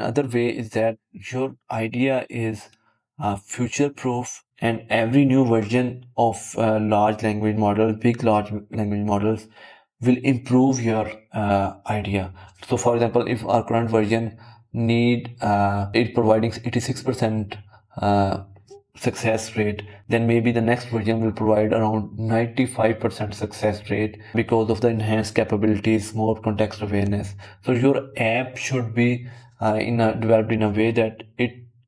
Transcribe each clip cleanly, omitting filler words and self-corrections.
Another way is that your idea is future proof, and every new version of large language models, big large language models, will improve your idea. So, for example, if our current version it providing 86% success rate, then maybe the next version will provide around 95% success rate because of the enhanced capabilities, more context awareness. So your app should be developed in a way that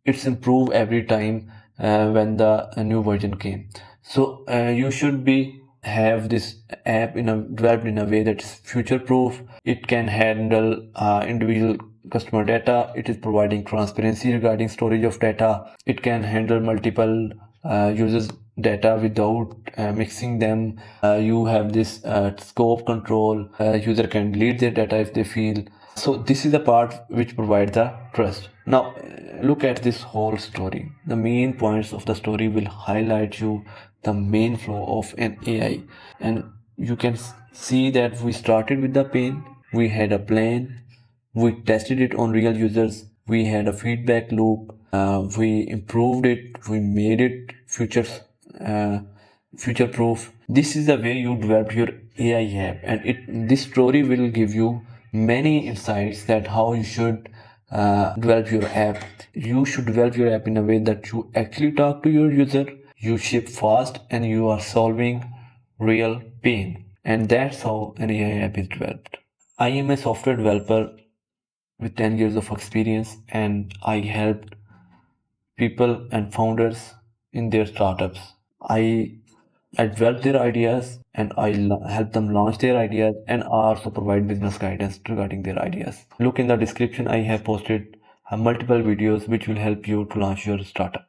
it's improved every time when the new version came. So you should be have this app developed in a way that's future proof. It can handle individual customer data. It is providing transparency regarding storage of data. It can handle multiple users data without mixing them. You have this scope control. User can delete their data if they feel. So this is the part which provides the trust. Now look at this whole story. The main points of the story will highlight you the main flow of an AI, and you can see that we started with the pain. We had a plan. We tested it on real users. We had a feedback loop. We improved it. We made it future proof. This is the way you develop your AI app, and this story will give you many insights that how you should develop your app. You should develop your app in a way that you actually talk to your user, you ship fast, and you are solving real pain. And that's how an AI app is developed. I am a software developer with 10 years of experience, and I helped people and founders in their startups. I develop their ideas, and help them launch their ideas, and also provide business guidance regarding their ideas. Look in the description, I have posted multiple videos which will help you to launch your startup.